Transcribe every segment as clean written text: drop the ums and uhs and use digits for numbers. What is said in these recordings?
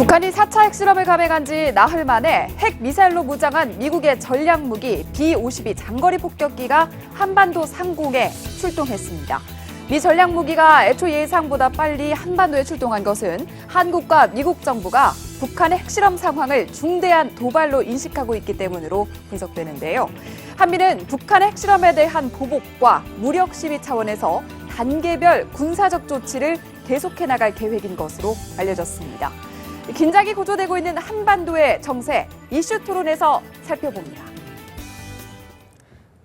북한이 4차 핵실험을 감행한 지 나흘 만에 핵미사일로 무장한 미국의 전략무기 B-52 장거리 폭격기가 한반도 상공에 출동했습니다. 미 전략무기가 애초 예상보다 빨리 한반도에 출동한 것은 한국과 미국 정부가 북한의 핵실험 상황을 중대한 도발로 인식하고 있기 때문으로 분석되는데요. 한미는 북한의 핵실험에 대한 보복과 무력 시위 차원에서 단계별 군사적 조치를 계속해 나갈 계획인 것으로 알려졌습니다. 긴장이 고조되고 있는 한반도의 정세, 이슈 토론에서 살펴봅니다.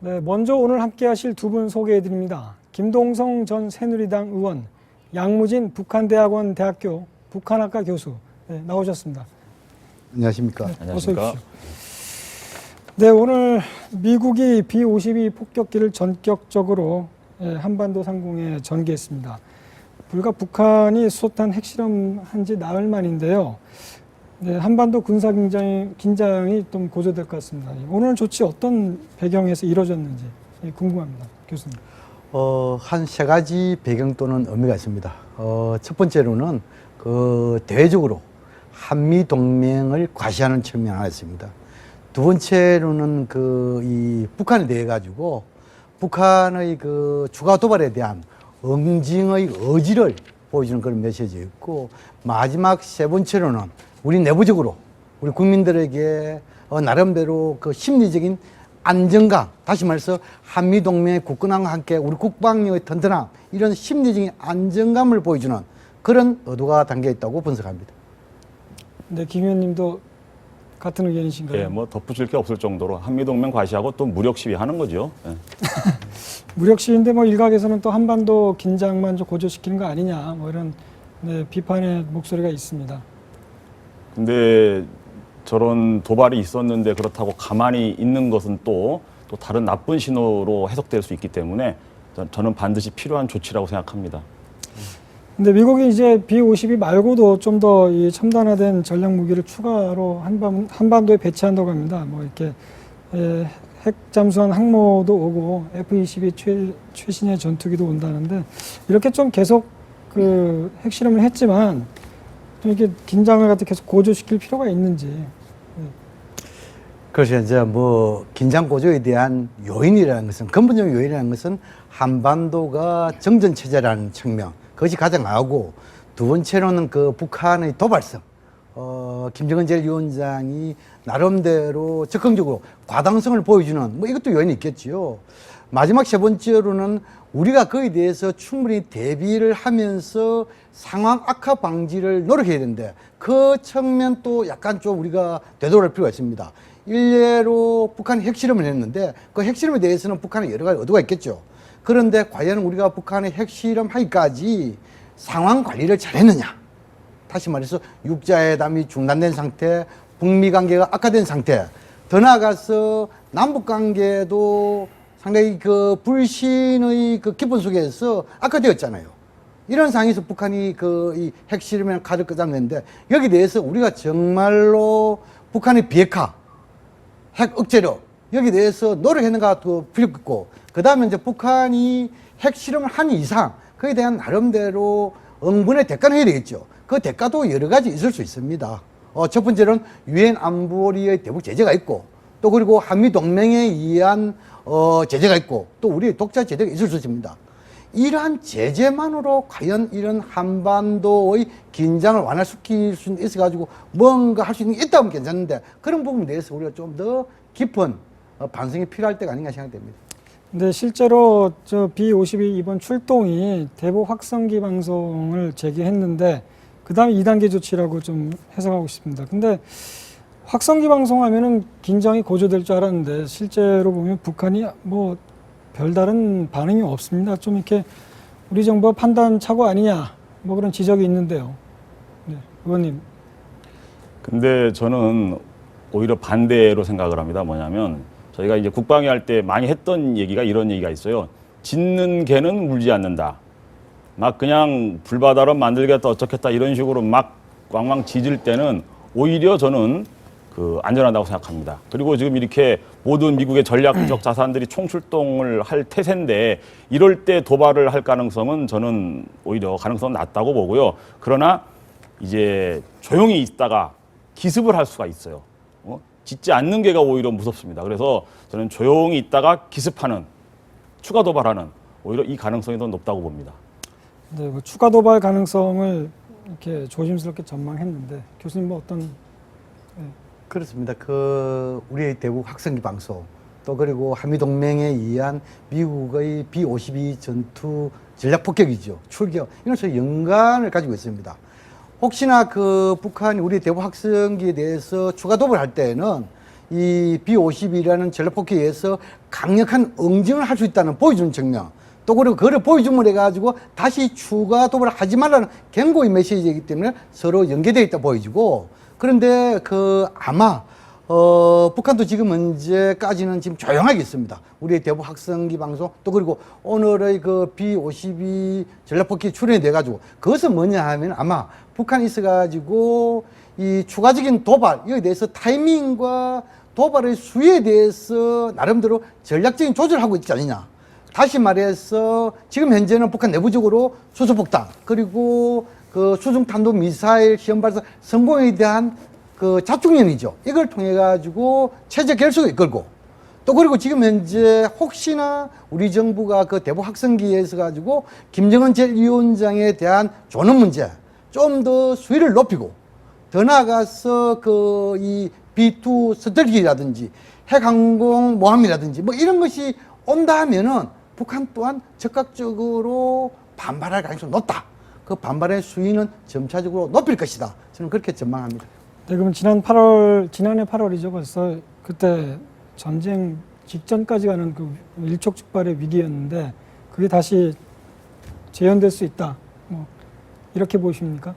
네, 먼저 오늘 함께 하실 두 분 소개해드립니다. 김동성 전 새누리당 의원, 양무진 북한대학원 대학교 북한학과 교수 나오셨습니다. 안녕하십니까. 네, 어서 오십시오. 네, 오늘 미국이 B-52 폭격기를 전격적으로 한반도 상공에 전개했습니다. 불과 북한이 수소탄 핵실험 한 지 나흘 만인데요. 네, 한반도 군사 긴장이 좀 고조될 것 같습니다. 오늘 조치 어떤 배경에서 이루어졌는지 궁금합니다. 교수님. 한 세 가지 배경 또는 의미가 있습니다. 첫 번째로는 대외적으로 한미 동맹을 과시하는 측면이 하나 있습니다. 두 번째로는 이 북한에 대해 가지고 북한의 추가 도발에 대한 응징의 의지를 보여주는 그런 메시지였고, 마지막 세 번째로는 우리 내부적으로 우리 국민들에게 나름대로 심리적인 안정감, 다시 말해서 한미동맹의 굳건함과 함께 우리 국방력의 튼튼함, 이런 심리적인 안정감을 보여주는 그런 의도가 담겨 있다고 분석합니다. 네, 김 의원님도 같은 의견이신가요? 예, 뭐 덧붙일 게 없을 정도로 한미동맹 과시하고 또 무력 시위하는 거죠. 예. 무력 시위인데 일각에서는 또 한반도 긴장만 좀 고조시키는 거 아니냐, 이런 비판의 목소리가 있습니다. 근데 저런 도발이 있었는데 그렇다고 가만히 있는 것은 또 다른 나쁜 신호로 해석될 수 있기 때문에 저는 반드시 필요한 조치라고 생각합니다. 근데 미국이 이제 B-52 말고도 좀 더 첨단화된 전략 무기를 추가로 한반도에 배치한다고 합니다. 이렇게 핵 잠수함 항모도 오고 F-22 최신의 전투기도 온다는데, 이렇게 좀 계속 핵실험을 했지만 좀 이렇게 긴장을 갖다 계속 고조시킬 필요가 있는지. 그래서 이제 긴장 고조에 대한 요인이라는 것은, 근본적인 요인이라는 것은 한반도가 정전 체제라는 측면, 그것이 가장 나오고, 두 번째로는 북한의 도발성. 김정은 제1위원장이 나름대로 적극적으로 과당성을 보여주는 이것도 요인이 있겠지요. 마지막 세 번째로는 우리가 거기에 대해서 충분히 대비를 하면서 상황 악화 방지를 노력해야 되는데, 그 측면 또 약간 좀 우리가 되돌아올 필요가 있습니다. 일례로 북한이 핵실험을 했는데 그 핵실험에 대해서는 북한의 여러 가지 의도가 있겠죠. 그런데 과연 우리가 북한의 핵실험 하기까지 상황 관리를 잘했느냐. 다시 말해서 육자회담이 중단된 상태, 북미 관계가 악화된 상태, 더 나아가서 남북 관계도 상당히 불신의 깊은 속에서 악화되었잖아요. 이런 상황에서 북한이 이 핵실험에 칼을 끄잡는데, 여기에 대해서 우리가 정말로 북한의 비핵화, 핵 억제력, 여기에 대해서 노력했는가 도 필요 있고, 그 다음에 이제 북한이 핵실험을 한 이상 그에 대한 나름대로 응분의 대가는 해야 되겠죠. 그 대가도 여러 가지 있을 수 있습니다. 첫 번째는 유엔 안보리의 대북 제재가 있고, 또 그리고 한미 동맹에 의한 제재가 있고, 또 우리의 독자 제재가 있을 수 있습니다. 이러한 제재만으로 과연 이런 한반도의 긴장을 완화시킬 수 있어가지고 뭔가 할 수 있는 게 있다면 괜찮은데, 그런 부분에 대해서 우리가 좀 더 깊은 반성이 필요할 때가 아닌가 생각됩니다. 근데 실제로 B-52 이번 출동이 대북 확성기 방송을 제기했는데, 그 다음에 2단계 조치라고 좀 해석하고 싶습니다. 근데 확성기 방송하면은 긴장이 고조될 줄 알았는데, 실제로 보면 북한이 별다른 반응이 없습니다. 좀 이렇게 우리 정부가 판단 착오 아니냐, 그런 지적이 있는데요. 네, 의원님. 근데 저는 오히려 반대로 생각을 합니다. 뭐냐면 저희가 이제 국방위 할 때 많이 했던 얘기가 이런 얘기가 있어요. 짖는 개는 물지 않는다. 막 그냥 불바다로 만들겠다 어쩌겠다 이런 식으로 막 왕왕 짖을 때는 오히려 저는 안전하다고 생각합니다. 그리고 지금 이렇게 모든 미국의 전략적 자산들이 총출동을 할 태세인데, 이럴 때 도발을 할 가능성은 저는 오히려 가능성은 낮다고 보고요. 그러나 이제 조용히 있다가 기습을 할 수가 있어요. 짓지 않는 게가 오히려 무섭습니다. 그래서 저는 조용히 있다가 기습하는, 추가 도발하는 오히려 이 가능성이 더 높다고 봅니다. 네, 뭐 추가 도발 가능성을 이렇게 조심스럽게 전망했는데 교수님 뭐 어떤 그렇습니다. 우리의 대북 확성기 방송 또 그리고 한미동맹에 의한 미국의 B-52 전투 전략 폭격이죠. 출격 이런 저 연관을 가지고 있습니다. 혹시나 북한이 우리 대북 확성기에 대해서 추가 도발할 때는 이 B-52라는 전략 폭격에 의해서 강력한 응징을 할 수 있다는 보여주는 측면, 또 그리고 그걸 보여줌을 해가지고 다시 추가 도발을 하지 말라는 경고의 메시지이기 때문에 서로 연계되어 있다 보여지고, 그런데 아마 북한도 지금 현재까지는 지금 조용하게 있습니다. 우리의 대북 확성기 방송 또 그리고 오늘의 B-52 전략폭격이 출현이 돼가지고, 그것은 뭐냐 하면 아마 북한이 있어가지고 이 추가적인 도발 여기에 대해서 타이밍과 도발의 수위에 대해서 나름대로 전략적인 조절을 하고 있지 않느냐. 다시 말해서 지금 현재는 북한 내부적으로 수소폭탄 그리고 수중탄도 미사일 시험 발사 성공에 대한 자축련이죠. 이걸 통해 가지고 체제 결속을 이끌고, 또 그리고 지금 현재 혹시나 우리 정부가 대북 확성기에서 가지고 김정은 제1위원장에 대한 존엄 문제 좀 더 수위를 높이고, 더 나아가서 이 B2 스텔기라든지 핵항공 모함이라든지 뭐 이런 것이 온다 하면은 북한 또한 적극적으로 반발할 가능성이 높다. 그 반발의 수위는 점차적으로 높일 것이다. 저는 그렇게 전망합니다. 네, 그럼 지난해 8월이죠. 벌써 그때 전쟁 직전까지 가는 일촉즉발의 위기였는데 그게 다시 재현될 수 있다. 뭐 이렇게 보십니까?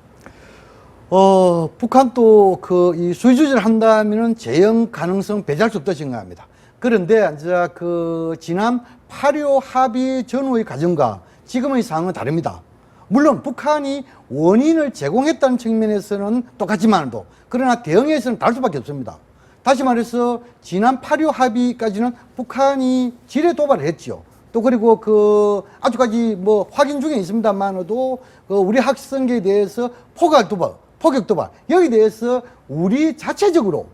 북한도 이 수위 조절을 한다면은 재현 가능성 배제할 수 없다고 생각합니다. 그런데 이제 지난 8.25 합의 전후의 과정과 지금의 상황은 다릅니다. 물론 북한이 원인을 제공했다는 측면에서는 똑같지만도, 그러나 대응에서는 다를 수밖에 없습니다. 다시 말해서 지난 8.25 합의까지는 북한이 지뢰 도발을 했죠. 또 그리고 아직까지 뭐 확인 중에 있습니다만도 우리 학생계에 대해서 폭격 도발 여기에 대해서 우리 자체적으로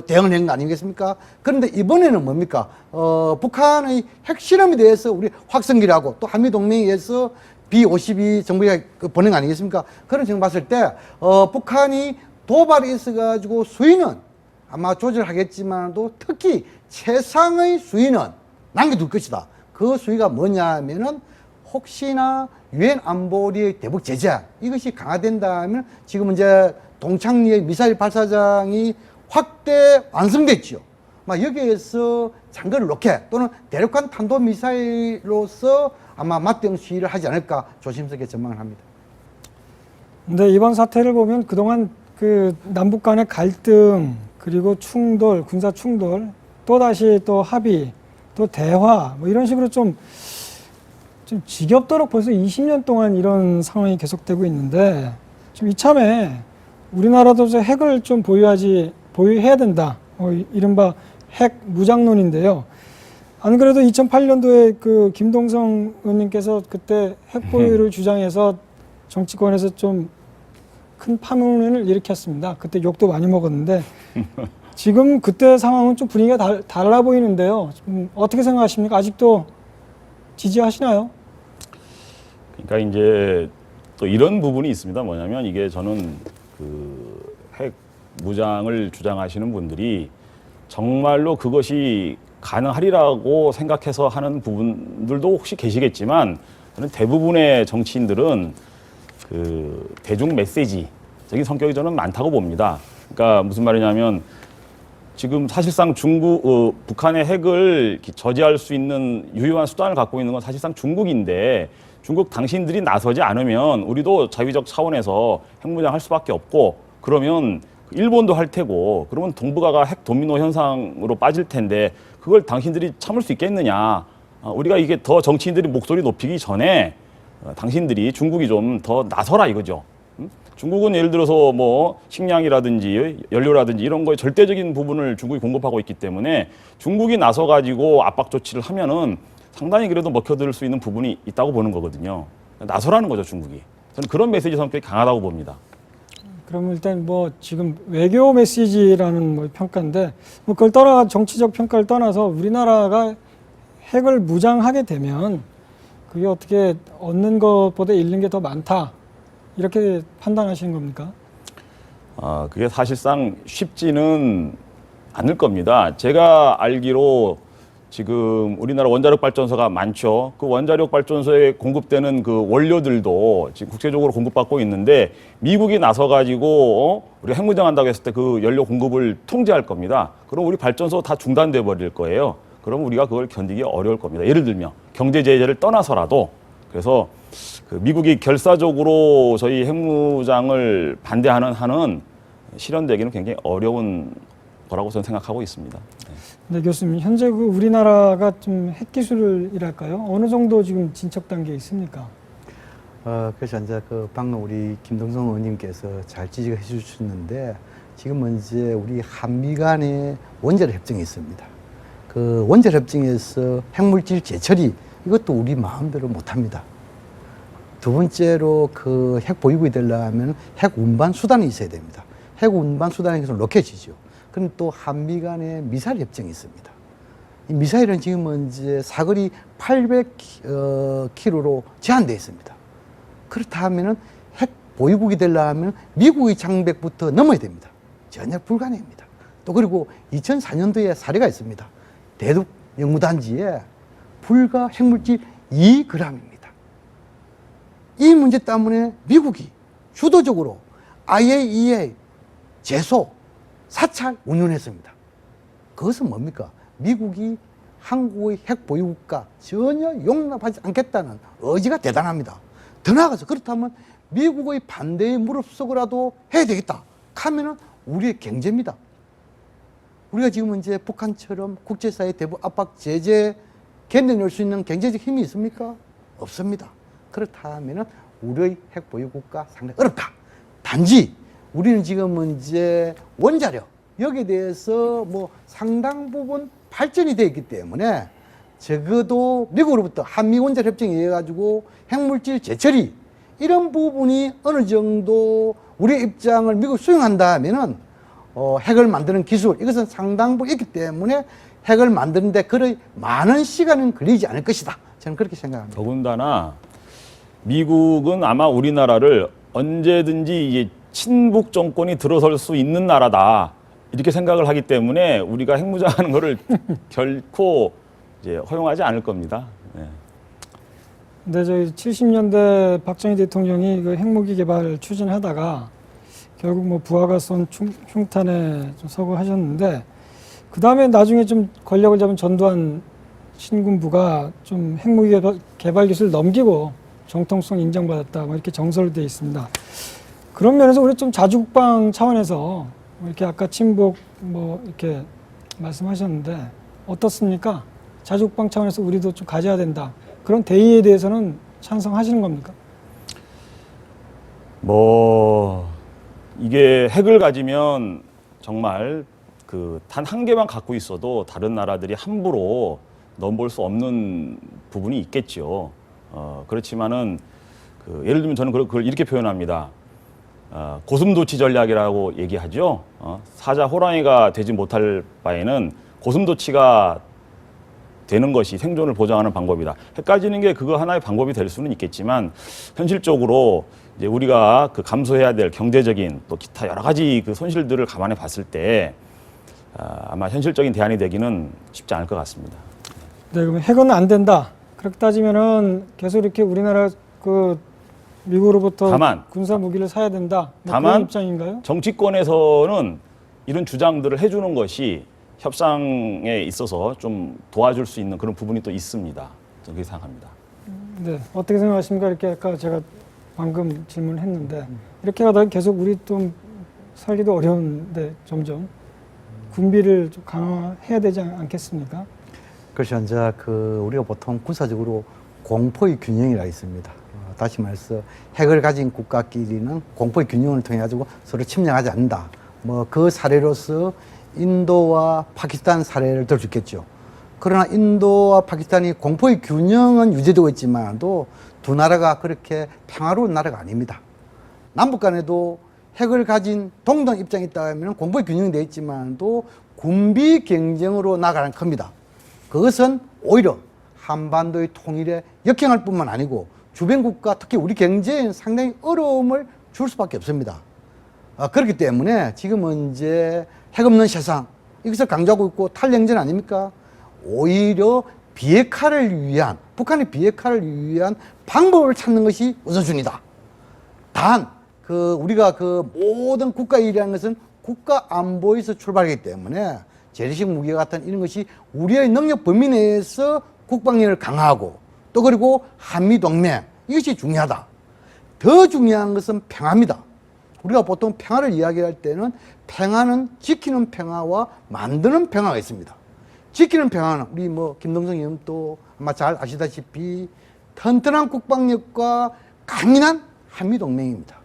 대응을 한 거 아니겠습니까? 그런데 이번에는 뭡니까? 북한의 핵실험에 대해서 우리 확성기라고 또 한미동맹에 의해서 B-52 정부가 보낸 거 아니겠습니까? 그런 점을 봤을 때 북한이 도발이 있어가지고 수위는 아마 조절하겠지만도 특히 최상의 수위는 남겨둘 것이다. 그 수위가 뭐냐 하면은 혹시나 유엔 안보리의 대북 제재 이것이 강화된다면 지금 이제 동창리의 미사일 발사장이 확대 완성됐죠. 여기에서 장거리 로켓 또는 대륙간 탄도미사일로서 아마 맞대응 시위를 하지 않을까 조심스럽게 전망을 합니다. 근데 이번 사태를 보면 그동안 남북 간의 갈등 그리고 충돌, 군사 충돌, 또다시 또 합의, 또 대화 뭐 이런 식으로 좀 지겹도록 벌써 20년 동안 이런 상황이 계속되고 있는데, 지금 이참에 우리나라도 핵을 좀 보유해야 된다. 이른바 핵 무장론인데요. 안 그래도 2008년도에 김동성 의원님께서 그때 핵 보유를 주장해서 정치권에서 좀 큰 파문을 일으켰습니다. 그때 욕도 많이 먹었는데 지금 그때 상황은 좀 분위기가 달라 보이는데요. 어떻게 생각하십니까? 아직도 지지하시나요? 그러니까 이제 또 이런 부분이 있습니다. 뭐냐면 이게 저는 핵 무장을 주장하시는 분들이 정말로 그것이 가능하리라고 생각해서 하는 부분들도 혹시 계시겠지만, 저는 대부분의 정치인들은 대중 메시지적인 성격이 저는 많다고 봅니다. 그러니까 무슨 말이냐면 지금 사실상 북한의 핵을 저지할 수 있는 유효한 수단을 갖고 있는 건 사실상 중국인데, 중국 당신들이 나서지 않으면 우리도 자위적 차원에서 핵무장할 수밖에 없고, 그러면 일본도 할 테고, 그러면 동북아가 핵 도미노 현상으로 빠질 텐데 그걸 당신들이 참을 수 있겠느냐. 우리가 이게 더 정치인들이 목소리 높이기 전에 당신들이 중국이 좀 더 나서라 이거죠. 중국은 예를 들어서 뭐 식량이라든지 연료라든지 이런 거에 절대적인 부분을 중국이 공급하고 있기 때문에 중국이 나서 가지고 압박 조치를 하면은 상당히 그래도 먹혀들 수 있는 부분이 있다고 보는 거거든요. 나서라는 거죠, 중국이. 저는 그런 메시지 성격이 강하다고 봅니다. 그러면 일단 뭐 지금 외교 메시지라는 뭐 평가인데 뭐 그걸 떠나 정치적 평가를 떠나서 우리나라가 핵을 무장하게 되면 그게 어떻게 얻는 것보다 잃는 게 더 많다 이렇게 판단하시는 겁니까? 그게 사실상 쉽지는 않을 겁니다. 제가 알기로 지금 우리나라 원자력 발전소가 많죠. 그 원자력 발전소에 공급되는 그 원료들도 지금 국제적으로 공급받고 있는데 미국이 나서 가지고 우리가 핵무장한다고 했을 때 그 연료 공급을 통제할 겁니다. 그럼 우리 발전소 다 중단돼 버릴 거예요. 그럼 우리가 그걸 견디기 어려울 겁니다. 예를 들면 경제 제재를 떠나서라도 그래서 그 미국이 결사적으로 저희 핵무장을 반대하는 한은 실현되기는 굉장히 어려운 거라고 저는 생각하고 있습니다. 네, 교수님 현재 그 우리나라가 좀 핵 기술이랄까요? 어느 정도 지금 진척 단계에 있습니까? 그래서 이제 그 방금 우리 김동성 의원님께서 잘 지적해 주셨는데 지금 이제 우리 한미 간의 원자력 협정이 있습니다. 그 원자력 협정에서 핵물질 재처리 이것도 우리 마음대로 못합니다. 두 번째로 그 핵 보유국이 되려면 핵 운반 수단이 있어야 됩니다. 핵 운반 수단에서 로켓이죠. 그럼 또 한미 간의 미사일 협정이 있습니다. 이 미사일은 지금 이제 사거리 800km로 제한되어 있습니다. 그렇다 하면은 핵 보유국이 되려면 미국의 장벽부터 넘어야 됩니다. 전혀 불가능합니다. 또 그리고 2004년도에 사례가 있습니다. 대륙 연구단지에 불과 핵물질 2g입니다. 이 문제 때문에 미국이 주도적으로 IAEA 제소 사찰 운운했습니다. 그것은 뭡니까? 미국이 한국의 핵 보유국가 전혀 용납하지 않겠다는 의지가 대단합니다. 더 나아가서 그렇다면 미국의 반대에 무릅쓰고라도 해야 되겠다 하면은 우리의 경제입니다. 우리가 지금 이제 북한처럼 국제사회 대북 압박 제재 견뎌낼 수 있는 경제적 힘이 있습니까? 없습니다. 그렇다면은 우리의 핵 보유국가 상당히 어렵다. 단지 우리는 지금은 이제 원자력 여기에 대해서 뭐 상당 부분 발전이 되어 있기 때문에 적어도 미국으로부터 한미 원자력 협정에 의해 가지고 핵물질 재처리 이런 부분이 어느 정도 우리의 입장을 미국 수용한다 하면은 핵을 만드는 기술 이것은 상당 부분 있기 때문에 핵을 만드는데 그런 많은 시간은 걸리지 않을 것이다. 저는 그렇게 생각합니다. 더군다나 미국은 아마 우리나라를 언제든지 이게 친북 정권이 들어설 수 있는 나라다 이렇게 생각을 하기 때문에 우리가 핵무장하는 것을 결코 이제 허용하지 않을 겁니다. 네. 근데 저희 70년대 박정희 대통령이 그 핵무기 개발 추진하다가 결국 뭐 부하가 쏜 흉탄에 좀 서거하셨는데 그 다음에 나중에 좀 권력을 잡은 전두환 신군부가 좀 핵무기 개발 기술 넘기고 정통성 인정받았다 뭐 이렇게 정설로 되어 있습니다. 그런 면에서 우리 좀 자주국방 차원에서 이렇게 아까 친북 뭐 이렇게 말씀하셨는데 어떻습니까? 자주국방 차원에서 우리도 좀 가져야 된다. 그런 대의에 대해서는 찬성하시는 겁니까? 뭐 이게 핵을 가지면 정말 그 단 한 개만 갖고 있어도 다른 나라들이 함부로 넘볼 수 없는 부분이 있겠죠. 그렇지만은 그 예를 들면 저는 그걸 이렇게 표현합니다. 고슴도치 전략이라고 얘기하죠. 사자 호랑이가 되지 못할 바에는 고슴도치가 되는 것이 생존을 보장하는 방법이다. 핵 가지는 게 그거 하나의 방법이 될 수는 있겠지만 현실적으로 이제 우리가 그 감수해야 될 경제적인 또 기타 여러 가지 그 손실들을 감안해 봤을 때 아마 현실적인 대안이 되기는 쉽지 않을 것 같습니다. 네, 그럼 핵은 안 된다. 그렇게 따지면은 계속 이렇게 우리나라 그 미국으로부터 다만, 군사 무기를 사야 된다. 뭐 다만 그런 입장인가요? 정치권에서는 이런 주장들을 해주는 것이 협상에 있어서 좀 도와줄 수 있는 그런 부분이 또 있습니다. 저는 그렇게 생각합니다. 네, 어떻게 생각하십니까? 이렇게 아까 제가 방금 질문했는데 이렇게 하다가 계속 우리 좀 살기도 어려운데 점점 군비를 좀 강화해야 되지 않겠습니까? 그래서 이제 그 우리가 보통 군사적으로 공포의 균형이라 있습니다. 다시 말해서 핵을 가진 국가끼리는 공포의 균형을 통해 가지고 서로 침략하지 않는다. 뭐 그 사례로서 인도와 파키스탄 사례를 들 수 있겠죠. 그러나 인도와 파키스탄이 공포의 균형은 유지되고 있지만도 두 나라가 그렇게 평화로운 나라가 아닙니다. 남북 간에도 핵을 가진 동등 입장이 있다면 공부의 균형이 되어 있지만도 군비 경쟁으로 나가는 겁니다. 그것은 오히려 한반도의 통일에 역행할 뿐만 아니고 주변 국가 특히 우리 경제에 상당히 어려움을 줄 수밖에 없습니다. 그렇기 때문에 지금은 이제 핵 없는 세상 이것을 강조하고 있고 탈냉전 아닙니까? 오히려 비핵화를 위한 북한의 비핵화를 위한 방법을 찾는 것이 우선순위다. 단 우리가 모든 국가 일이라는 것은 국가 안보에서 출발하기 때문에 재래식 무기 같은 이런 것이 우리의 능력 범위 내에서 국방력을 강화하고 또 그리고 한미 동맹 이것이 중요하다. 더 중요한 것은 평화입니다. 우리가 보통 평화를 이야기할 때는 평화는 지키는 평화와 만드는 평화가 있습니다. 지키는 평화는 우리 김동성 의원도 아마 잘 아시다시피 튼튼한 국방력과 강인한 한미 동맹입니다.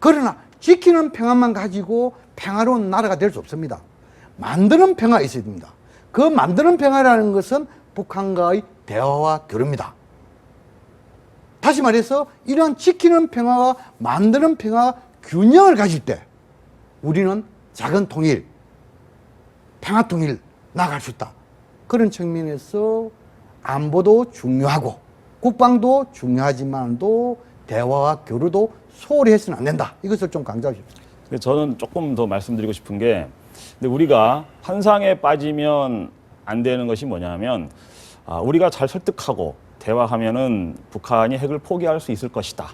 그러나 지키는 평화만 가지고 평화로운 나라가 될 수 없습니다. 만드는 평화가 있어야 됩니다. 그 만드는 평화라는 것은 북한과의 대화와 교류입니다. 다시 말해서 이런 지키는 평화와 만드는 평화 균형을 가질 때 우리는 작은 통일, 평화 통일 나갈 수 있다. 그런 측면에서 안보도 중요하고 국방도 중요하지만도 대화와 교류도 소홀히 해서는 안 된다. 이것을 좀 강조하고 싶습니다. 저는 조금 더 말씀드리고 싶은 게 근데 우리가 환상에 빠지면 안 되는 것이 뭐냐면 우리가 잘 설득하고 대화하면은 북한이 핵을 포기할 수 있을 것이다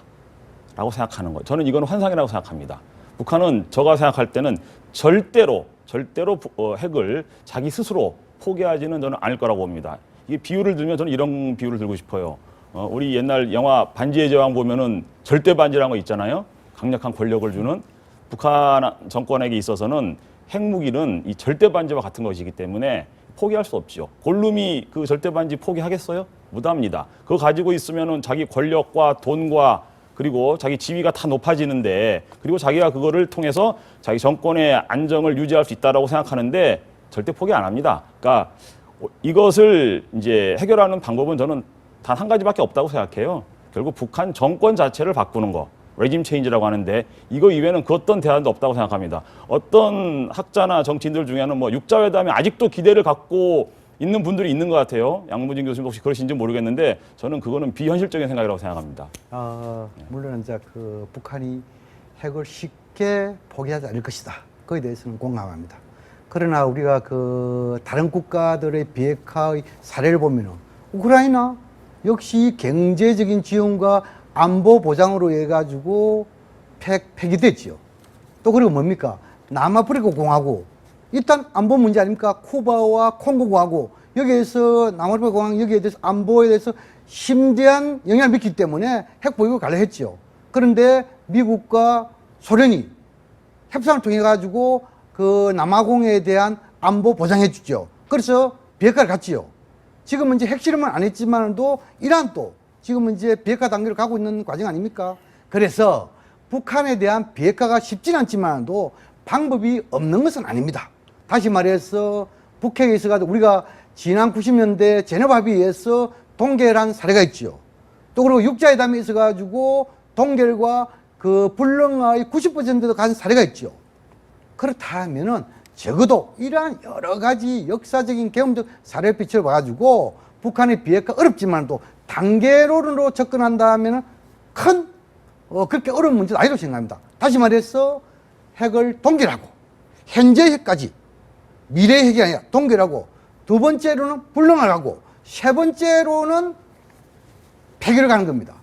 라고 생각하는 거예요. 저는 이건 환상이라고 생각합니다. 북한은 제가 생각할 때는 절대로 핵을 자기 스스로 포기하지는 저는 않을 거라고 봅니다. 이게 비유를 들면 저는 이런 비유를 들고 싶어요. 우리 옛날 영화 반지의 제왕 보면은 절대 반지라는 거 있잖아요. 강력한 권력을 주는 북한 정권에게 있어서는 핵무기는 이 절대 반지와 같은 것이기 때문에 포기할 수 없죠. 골룸이 그 절대 반지 포기하겠어요? 못합니다. 그거 가지고 있으면은 자기 권력과 돈과 그리고 자기 지위가 다 높아지는데 그리고 자기가 그거를 통해서 자기 정권의 안정을 유지할 수 있다라고 생각하는데 절대 포기 안 합니다. 그러니까 이것을 이제 해결하는 방법은 저는 단 한 가지밖에 없다고 생각해요. 결국 북한 정권 자체를 바꾸는 거. 레짐 체인지라고 하는데 이거 이외에는 그 어떤 대안도 없다고 생각합니다. 어떤 학자나 정치인들 중에는 육자회담에 아직도 기대를 갖고 있는 분들이 있는 것 같아요. 양무진 교수님 혹시 그러신지 모르겠는데 저는 그거는 비현실적인 생각이라고 생각합니다. 물론 이제 북한이 핵을 쉽게 포기하지 않을 것이다. 그에 대해서는 공감합니다. 그러나 우리가 다른 국가들의 비핵화의 사례를 보면은 우크라이나 역시 경제적인 지원과 안보 보장으로 해가지고 폐기됐지요. 또 그리고 뭡니까? 남아프리카 공화국. 일단 안보 문제 아닙니까? 쿠바와 콩고 공화국. 여기에서 남아프리카 공화국 여기에 대해서 안보에 대해서 심대한 영향을 미치기 때문에 핵 보유국을 가려했지요. 그런데 미국과 소련이 협상을 통해 가지고 남아공에 대한 안보 보장해 주죠. 그래서 비핵화를 갔지요. 지금은 이제 핵실험은 안 했지만도 이란도 지금은 이제 비핵화 단계로 가고 있는 과정 아닙니까? 그래서 북한에 대한 비핵화가 쉽진 않지만도 방법이 없는 것은 아닙니다. 다시 말해서 북핵에 있어가지고 우리가 지난 90년대 제네바 합의에서 동결한 사례가 있지요. 또 그리고 육자회담에 있어가지고 동결과 불능의 90%도 간 사례가 있지요. 그렇다면은 적어도 이러한 여러 가지 역사적인 경험적 사례를 비춰봐가지고 북한의 비핵화 어렵지만도 단계론으로 접근한다면 그렇게 어려운 문제도 아니라고 생각합니다. 다시 말해서 핵을 동결하고 현재 핵까지 미래의 핵이 아니라 동결하고 두 번째로는 불능을 하고 세 번째로는 폐기를 가는 겁니다.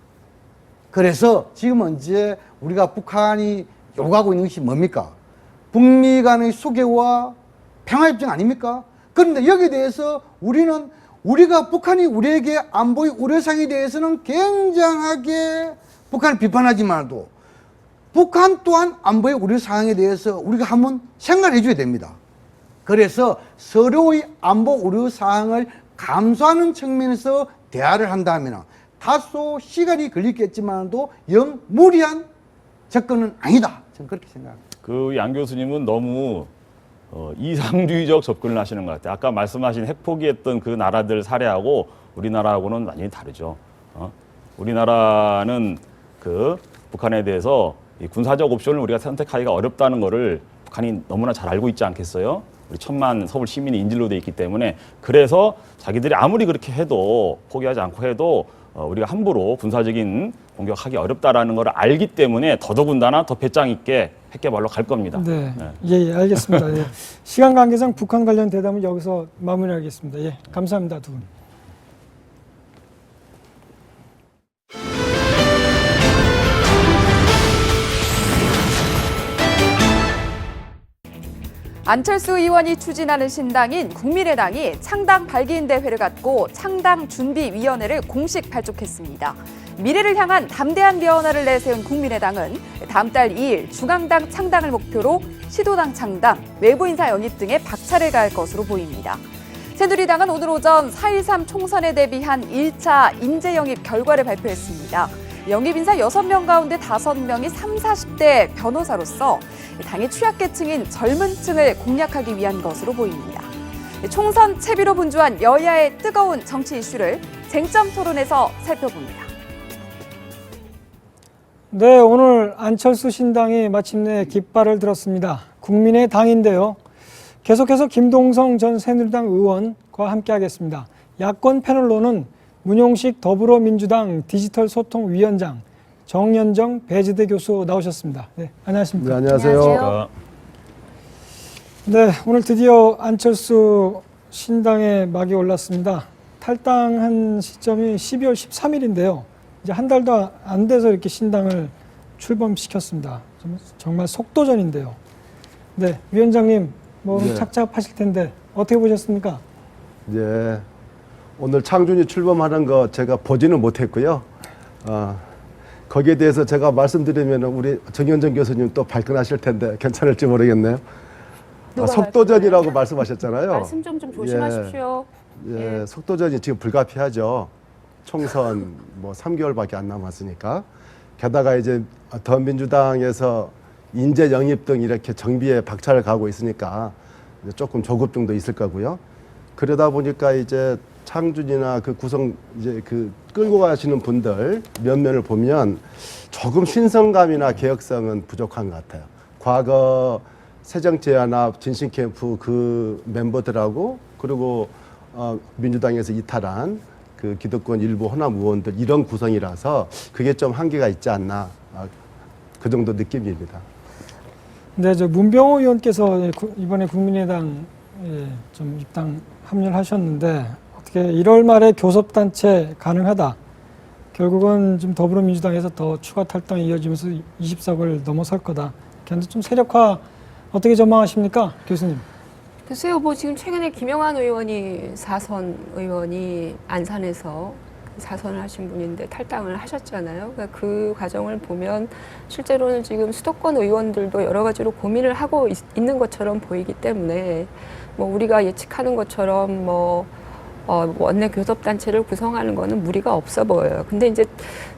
그래서 지금은 이제 우리가 북한이 요구하고 있는 것이 뭡니까? 북미 간의 수교와 평화협정 아닙니까? 그런데 여기에 대해서 우리가 북한이 우리에게 안보의 우려사항에 대해서는 굉장하게 북한을 비판하지만도 북한 또한 안보의 우려사항에 대해서 우리가 한번 생각해 줘야 됩니다. 그래서 서로의 안보 우려사항을 감수하는 측면에서 대화를 한다면 다소 시간이 걸리겠지만도 영 무리한 접근은 아니다. 저는 그렇게 생각합니다. 양 교수님은 너무 이상주의적 접근을 하시는 것 같아요. 아까 말씀하신 핵 포기했던 그 나라들 사례하고 우리나라하고는 완전히 다르죠. 우리나라는 그 북한에 대해서 이 군사적 옵션을 우리가 선택하기가 어렵다는 거를 북한이 너무나 잘 알고 있지 않겠어요? 우리 1,000만 서울 시민이 인질로 돼 있기 때문에 그래서 자기들이 아무리 그렇게 해도 포기하지 않고 해도 우리가 함부로 군사적인 공격하기 어렵다라는 걸 알기 때문에 더더군다나 더 배짱 있게 핵개발로 갈 겁니다. 네, 네. 예, 알겠습니다. 예. 시간 관계상 북한 관련 대담은 여기서 마무리하겠습니다. 예, 감사합니다, 두 분. 안철수 의원이 추진하는 신당인 국민의당이 창당 발기인 대회를 갖고 창당준비위원회를 공식 발족했습니다. 미래를 향한 담대한 변화를 내세운 국민의당은 다음 달 2일 중앙당 창당을 목표로 시도당 창당, 외부 인사 영입 등에 박차를 가할 것으로 보입니다. 새누리당은 오늘 오전 4.13 총선에 대비한 1차 인재 영입 결과를 발표했습니다. 영입 인사 6명 가운데 5명이 30, 40대 변호사로서 당의 취약계층인 젊은 층을 공략하기 위한 것으로 보입니다. 총선 채비로 분주한 여야의 뜨거운 정치 이슈를 쟁점 토론에서 살펴봅니다. 네, 오늘 안철수 신당이 마침내 깃발을 들었습니다. 국민의당인데요. 계속해서 김동성 전 새누리당 의원과 함께하겠습니다. 야권 패널로는 문용식 더불어민주당 디지털소통위원장, 정연정 배지대 교수 나오셨습니다. 네, 안녕하십니까? 네, 안녕하세요. 그러니까 네, 오늘 드디어 안철수 신당의 막이 올랐습니다. 탈당한 시점이 12월 13일인데요. 이제 한 달도 안 돼서 이렇게 신당을 출범시켰습니다. 정말 속도전인데요. 네, 위원장님, 뭐 네. 착잡하실 텐데 어떻게 보셨습니까? 이제 오늘 창준이 출범하는 거 제가 보지는 못했고요. 거기에 대해서 제가 말씀드리면 우리 정현정 교수님 또 발끈하실 텐데 괜찮을지 모르겠네요. 속도전이라고 말씀하셨잖아요. 말씀 좀 조심하십시오. 예, 속도전이 지금 불가피하죠. 총선 뭐 3개월밖에 안 남았으니까. 게다가 이제 더민주당에서 인재 영입 등 이렇게 정비에 박차를 가고 있으니까 이제 조금 조급증도 있을 거고요. 그러다 보니까 이제 창준이나 그 구성 이제 그 끌고 가시는 분들 면면을 보면 조금 신성감이나 개혁성은 부족한 것 같아요. 과거 새정치연합 진신캠프 그 멤버들하고 그리고 민주당에서 이탈한 그 기득권 일부 호남 의원들 이런 구성이라서 그게 좀 한계가 있지 않나 그 정도 느낌입니다. 네, 저 문병호 의원께서 이번에 국민의당 좀 입당 합류를 하셨는데 어떻게 1월 말에 교섭단체 가능하다. 결국은 좀 더불어민주당에서 더 추가 탈당이 이어지면서 20석을 넘어설 거다. 그런데 좀 세력화 어떻게 전망하십니까, 교수님? 글쎄요, 뭐 지금 최근에 김영환 의원이 4선 의원이 안산에서 4선을 하신 분인데 탈당을 하셨잖아요. 그러니까 그 과정을 보면 실제로는 지금 수도권 의원들도 여러 가지로 고민을 하고 있는 것처럼 보이기 때문에 뭐 우리가 예측하는 것처럼 원내 교섭단체를 구성하는 거는 무리가 없어 보여요. 근데 이제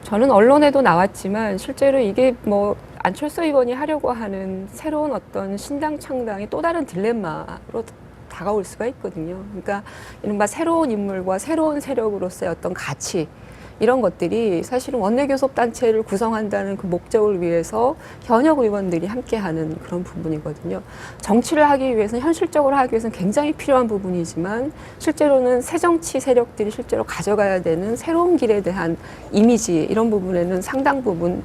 저는 언론에도 나왔지만 실제로 이게 뭐 안철수 의원이 하려고 하는 새로운 어떤 신당 창당의 또 다른 딜레마로 다가올 수가 있거든요. 그러니까 이른바 새로운 인물과 새로운 세력으로서의 어떤 가치 이런 것들이 사실은 원내교섭단체를 구성한다는 그 목적을 위해서 현역 의원들이 함께하는 그런 부분이거든요. 정치를 하기 위해서는 현실적으로 하기 위해서는 굉장히 필요한 부분이지만 실제로는 새정치 세력들이 실제로 가져가야 되는 새로운 길에 대한 이미지 이런 부분에는 상당 부분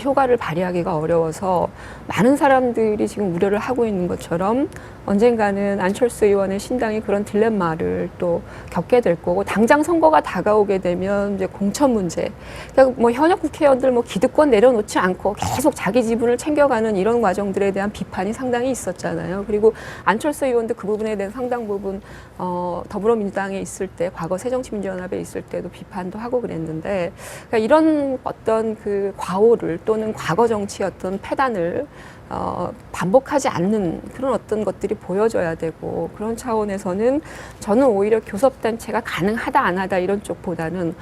효과를 발휘하기가 어려워서 많은 사람들이 지금 우려를 하고 있는 것처럼 언젠가는 안철수 의원의 신당이 그런 딜레마를 또 겪게 될 거고 당장 선거가 다가오게 되면 이제 공천 문제, 그러니까 뭐 현역 국회의원들 뭐 기득권 내려놓지 않고 계속 자기 지분을 챙겨가는 이런 과정들에 대한 비판이 상당히 있었잖아요. 그리고 안철수 의원도 그 부분에 대한 상당 부분 더불어민주당에 있을 때, 과거 새정치민주연합에 있을 때도 비판도 하고 그랬는데, 그러니까 이런 어떤 그 과오를 또는 과거 정치의 어떤 패단을 반복하지 않는 그런 어떤 것들이 보여져야 되고, 그런 차원에서는 저는 오히려 교섭단체가 가능하다 안 하다 이런 쪽보다는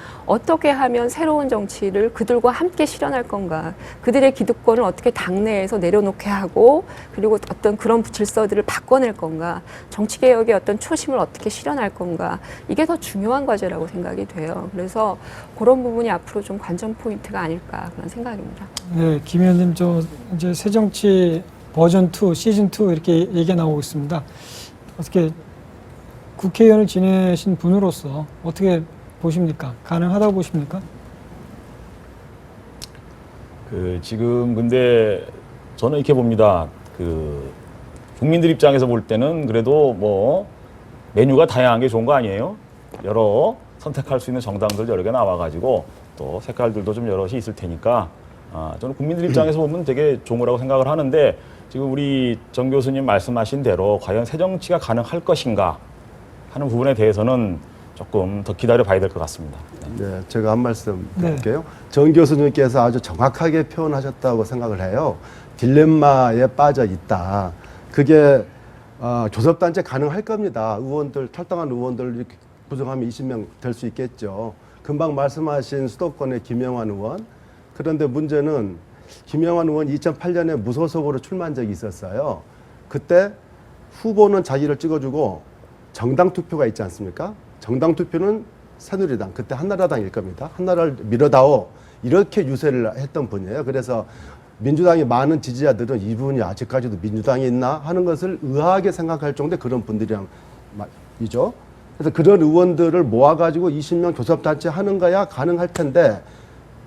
어떻게 하면 새로운 정치를 그들과 함께 실현할 건가. 그들의 기득권을 어떻게 당내에서 내려놓게 하고 그리고 어떤 그런 질서들을 바꿔낼 건가. 정치개혁의 어떤 초심을 어떻게 실현할 건가. 이게 더 중요한 과제라고 생각이 돼요. 그래서 그런 부분이 앞으로 좀 관전 포인트가 아닐까 그런 생각입니다. 네, 김 의원님, 저 이제 새정치 버전 2, 시즌 2 이렇게 얘기가 나오고 있습니다. 어떻게 국회의원을 지내신 분으로서 어떻게 보십니까? 가능하다고 보십니까? 지금 근데 저는 이렇게 봅니다. 국민들 입장에서 볼 때는 그래도 뭐 메뉴가 다양한 게 좋은 거 아니에요? 여러 선택할 수 있는 정당들 여러 개 나와가지고 또 색깔들도 좀 여럿이 있을 테니까 저는 국민들 입장에서 보면 되게 좋은 거라고 생각을 하는데 지금 우리 정 교수님 말씀하신 대로 과연 새정치가 가능할 것인가 하는 부분에 대해서는 조금 더 기다려 봐야 될 것 같습니다. 네, 제가 한 말씀 드릴게요. 정 교수님께서 아주 정확하게 표현하셨다고 생각을 해요. 딜레마에 빠져 있다. 그게 교섭단체 가능할 겁니다. 의원들, 탈당한 의원들 이렇게 구성하면 20명 될 수 있겠죠. 금방 말씀하신 수도권의 김영환 의원. 그런데 문제는 김영환 의원 2008년에 무소속으로 출마한 적이 있었어요. 그때 후보는 자기를 찍어주고 정당 투표가 있지 않습니까? 정당 투표는 새누리당, 그때 한나라당일 겁니다. 한나라를 밀어다오 이렇게 유세를 했던 분이에요. 그래서 민주당의 많은 지지자들은 이분이 아직까지도 민주당에 있나 하는 것을 의아하게 생각할 정도의 그런 분들이죠. 그래서 그런 의원들을 모아가지고 20명 교섭단체 하는 거야 가능할 텐데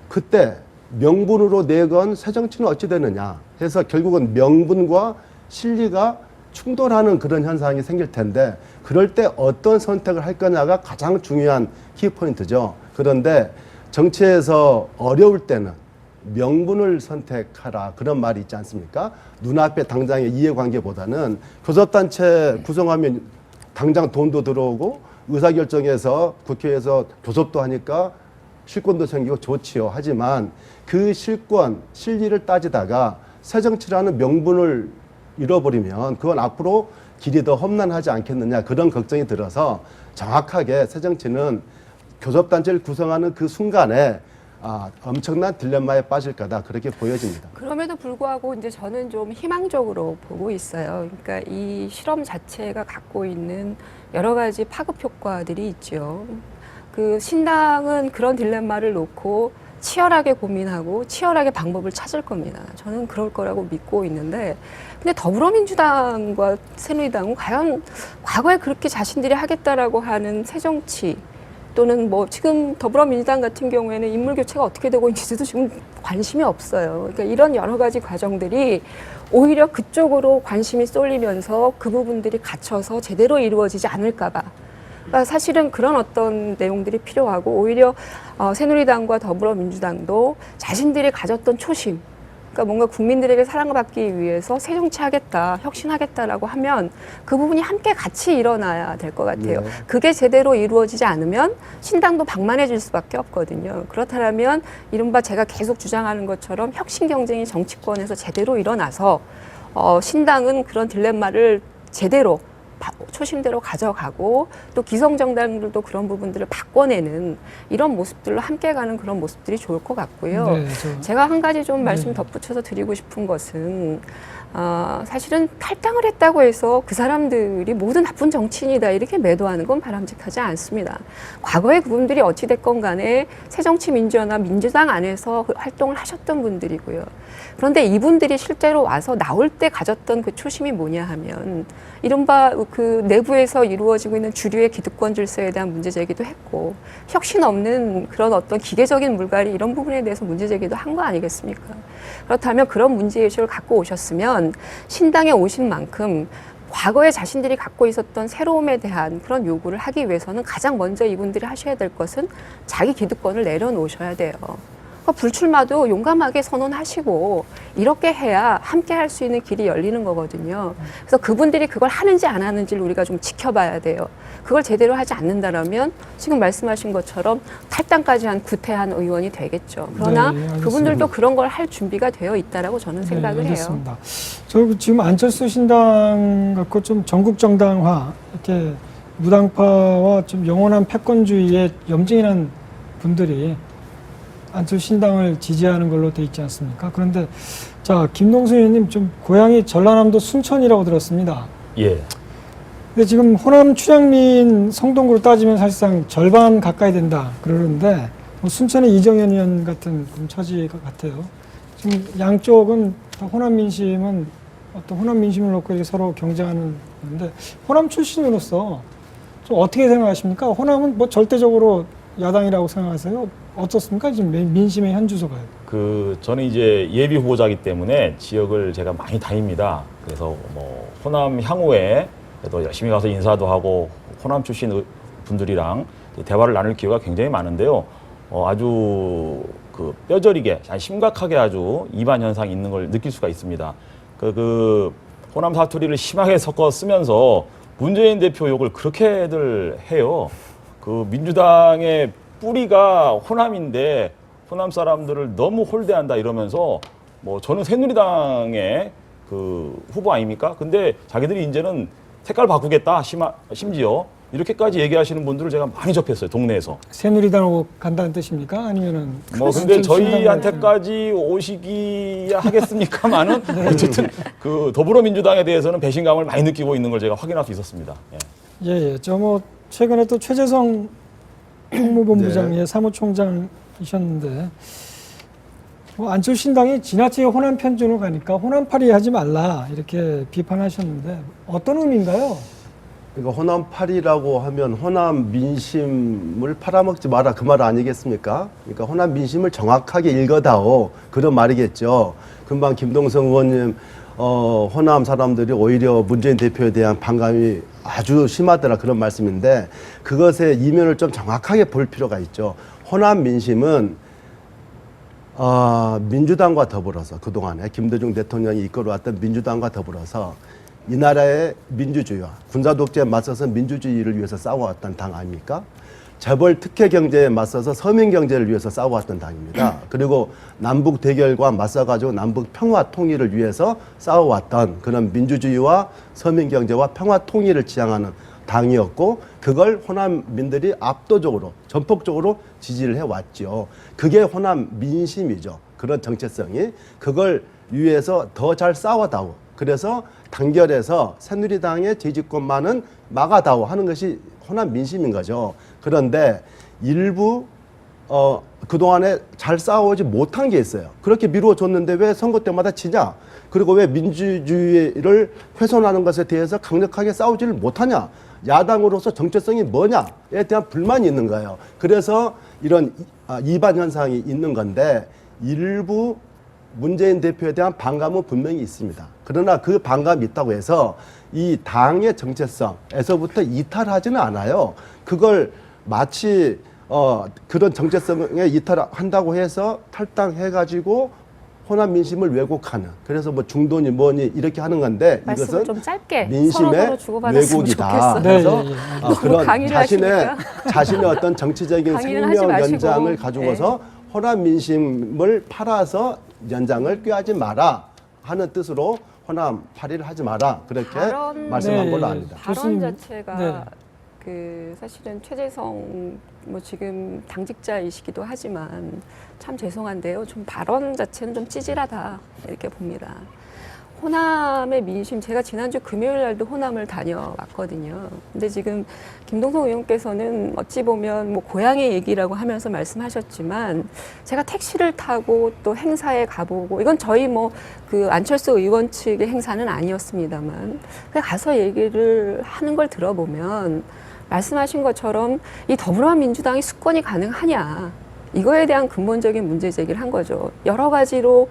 그때 명분으로 내건 새정치는 어찌 되느냐 해서 결국은 명분과 실리가 충돌하는 그런 현상이 생길 텐데 그럴 때 어떤 선택을 할 거냐가 가장 중요한 키포인트죠. 그런데 정치에서 어려울 때는 명분을 선택하라 그런 말이 있지 않습니까? 눈앞에 당장의 이해관계보다는 교섭단체 구성하면 당장 돈도 들어오고 의사결정에서 국회에서 교섭도 하니까 실권도 생기고 좋지요. 하지만 그 실권, 실리를 따지다가 새정치라는 명분을 잃어버리면 그건 앞으로 길이 더 험난하지 않겠느냐 그런 걱정이 들어서 정확하게 새정치는 교섭단체를 구성하는 그 순간에 엄청난 딜레마에 빠질 거다 그렇게 보여집니다. 그럼에도 불구하고 이제 저는 좀 희망적으로 보고 있어요. 그러니까 이 실험 자체가 갖고 있는 여러 가지 파급 효과들이 있죠. 그 신당은 그런 딜레마를 놓고 치열하게 고민하고 치열하게 방법을 찾을 겁니다. 저는 그럴 거라고 믿고 있는데 근데 더불어민주당과 새누리당은 과연 과거에 그렇게 자신들이 하겠다라고 하는 새정치 또는 뭐 지금 더불어민주당 같은 경우에는 인물 교체가 어떻게 되고 있는지도 지금 관심이 없어요. 그러니까 이런 여러 가지 과정들이 오히려 그쪽으로 관심이 쏠리면서 그 부분들이 갇혀서 제대로 이루어지지 않을까 봐. 그러니까 사실은 그런 어떤 내용들이 필요하고 오히려 새누리당과 더불어민주당도 자신들이 가졌던 초심, 그러니까 뭔가 국민들에게 사랑받기 위해서 새정치하겠다, 혁신하겠다라고 하면 그 부분이 함께 같이 일어나야 될 것 같아요. 네. 그게 제대로 이루어지지 않으면 신당도 방만해질 수밖에 없거든요. 그렇다면 이른바 제가 계속 주장하는 것처럼 혁신 경쟁이 정치권에서 제대로 일어나서 신당은 그런 딜레마를 제대로 초심대로 가져가고 또 기성정당들도 그런 부분들을 바꿔내는 이런 모습들로 함께 가는 그런 모습들이 좋을 것 같고요. 네, 제가 한 가지 좀 말씀 덧붙여서 드리고 싶은 것은 사실은 탈당을 했다고 해서 그 사람들이 모두 나쁜 정치인이다 이렇게 매도하는 건 바람직하지 않습니다. 과거에 그분들이 어찌됐건 간에 새정치민주연합 민주당 안에서 활동을 하셨던 분들이고요. 그런데 이분들이 실제로 와서 나올 때 가졌던 그 초심이 뭐냐 하면 이른바 그 내부에서 이루어지고 있는 주류의 기득권 질서에 대한 문제 제기도 했고 혁신 없는 그런 어떤 기계적인 물갈이 이런 부분에 대해서 문제 제기도 한 거 아니겠습니까? 그렇다면 그런 문제의식을 갖고 오셨으면 신당에 오신 만큼 과거에 자신들이 갖고 있었던 새로움에 대한 그런 요구를 하기 위해서는 가장 먼저 이분들이 하셔야 될 것은 자기 기득권을 내려놓으셔야 돼요. 불출마도 용감하게 선언하시고 이렇게 해야 함께 할 수 있는 길이 열리는 거거든요. 그래서 그분들이 그걸 하는지 안 하는지를 우리가 좀 지켜봐야 돼요. 그걸 제대로 하지 않는다라면 지금 말씀하신 것처럼 탈당까지 한 구태한 의원이 되겠죠. 그러나 네, 알겠습니다. 그분들도 그런 걸 할 준비가 되어 있다라고 저는 생각을 해요. 알겠습니다. 저 지금 안철수 신당 갖고 좀 전국 정당화 이렇게 무당파와 좀 영원한 패권주의의 염증이라는 분들이 안철신당을 지지하는 걸로 돼 있지 않습니까? 그런데 자, 김동수 의원님 좀 고향이 전라남도 순천이라고 들었습니다. 예. 근데 지금 호남 출향민 성동구로 따지면 사실상 절반 가까이 된다 그러는데 뭐 순천의 이정현 의원 같은 그런 처지 같아요. 지금 양쪽은 다 호남 민심은 어떤 호남 민심을 놓고 이렇게 서로 경쟁하는 건데 호남 출신으로서 좀 어떻게 생각하십니까? 호남은 뭐 절대적으로 야당이라고 생각하세요? 어떻습니까? 지금 민심의 현주소가요. 저는 이제 예비 후보자이기 때문에 지역을 제가 많이 다닙니다. 그래서 뭐 호남 향후에 그래도 열심히 가서 인사도 하고 호남 출신 분들이랑 대화를 나눌 기회가 굉장히 많은데요. 아주 그 뼈저리게, 심각하게 아주 이반 현상이 있는 걸 느낄 수가 있습니다. 그 호남 사투리를 심하게 섞어 쓰면서 문재인 대표 욕을 그렇게들 해요. 그 민주당의 뿌리가 호남인데 호남 사람들을 너무 홀대한다 이러면서 뭐 저는 새누리당의 그 후보 아닙니까? 근데 자기들이 이제는 색깔 바꾸겠다 심지어 이렇게까지 얘기하시는 분들을 제가 많이 접했어요, 동네에서. 새누리당으로 간다는 뜻입니까? 아니면은 뭐 근데 저희한테까지 오시기야 하겠습니까만은 어쨌든 그 더불어민주당에 대해서는 배신감을 많이 느끼고 있는 걸 제가 확인할 수 있었습니다. 예. 예. 저 뭐 최근에 또 최재성 홍무본부장의 사무총장이셨는데 뭐 안철신당이 지나치게 호남 편준으로 가니까 호남파리 하지 말라 이렇게 비판하셨는데 어떤 의미인가요? 그러니까 호남팔이라고 하면 호남 민심을 팔아먹지 마라 그 말 아니겠습니까? 그러니까 호남 민심을 정확하게 읽어다오 그런 말이겠죠. 금방 김동성 의원님 호남 사람들이 오히려 문재인 대표에 대한 반감이 아주 심하더라 그런 말씀인데 그것의 이면을 좀 정확하게 볼 필요가 있죠. 호남 민심은 민주당과 더불어서 그동안에 김대중 대통령이 이끌어왔던 민주당과 더불어서 이 나라의 민주주의와 군사독재에 맞서서 민주주의를 위해서 싸워왔던 당 아닙니까? 재벌 특혜 경제에 맞서서 서민 경제를 위해서 싸워왔던 당입니다. 그리고 남북 대결과 맞서가지고 남북 평화 통일을 위해서 싸워왔던 그런 민주주의와 서민 경제와 평화 통일을 지향하는 당이었고 그걸 호남민들이 압도적으로 전폭적으로 지지를 해왔죠. 그게 호남 민심이죠. 그런 정체성이 그걸 위해서 더 잘 싸워다오. 그래서 단결해서 새누리당의 재집권만은 막아다오 하는 것이 호남 민심인 거죠. 그런데 일부 그동안에 잘 싸워오지 못한 게 있어요. 그렇게 미루어졌는데 왜 선거 때마다 지냐? 그리고 왜 민주주의를 훼손하는 것에 대해서 강력하게 싸우지를 못하냐? 야당으로서 정체성이 뭐냐에 대한 불만이 있는 거예요. 그래서 이런 이반 현상이 있는 건데 일부 문재인 대표에 대한 반감은 분명히 있습니다. 그러나 그 반감이 있다고 해서 이 당의 정체성에서부터 이탈하지는 않아요. 그걸 마치 그런 정체성에 이탈한다고 해서 탈당해가지고 호남 민심을 왜곡하는 그래서 뭐 중도니 뭐니 이렇게 하는 건데 이것은 좀 짧게 민심의 왜곡이다. 그래서 네, 그런 자신의 어떤 정치적인 생명 연장을 가지고서 호남 민심을 팔아서 연장을 꾀하지 마라 하는 뜻으로 호남 파리를 하지 마라 그렇게 말씀한 걸로 압니다. 발언 자체가 네. 그 사실은 최재성 뭐 지금 당직자이시기도 하지만 참 죄송한데요. 좀 발언 자체는 좀 찌질하다 이렇게 봅니다. 호남의 민심 제가 지난주 금요일 날도 호남을 다녀왔거든요. 근데 지금 김동성 의원께서는 어찌 보면 뭐 고향의 얘기라고 하면서 말씀하셨지만 제가 택시를 타고 또 행사에 가보고 이건 저희 뭐 그 안철수 의원 측의 행사는 아니었습니다만 가서 얘기를 하는 걸 들어보면 말씀하신 것처럼 이 더불어민주당이 수권이 가능하냐 이거에 대한 근본적인 문제 제기를 한 거죠. 여러 가지로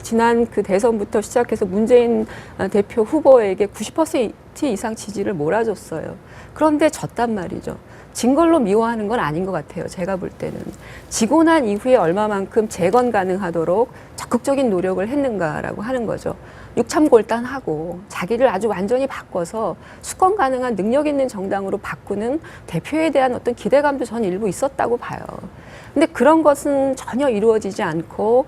지난 그 대선부터 시작해서 문재인 대표 후보에게 90% 이상 지지를 몰아줬어요. 그런데 졌단 말이죠. 진 걸로 미워하는 건 아닌 것 같아요. 제가 볼 때는. 지고 난 이후에 얼마만큼 재건 가능하도록 적극적인 노력을 했는가라고 하는 거죠. 육참골단하고 자기를 아주 완전히 바꿔서 수권 가능한 능력 있는 정당으로 바꾸는 대표에 대한 어떤 기대감도 전 일부 있었다고 봐요. 근데 그런 것은 전혀 이루어지지 않고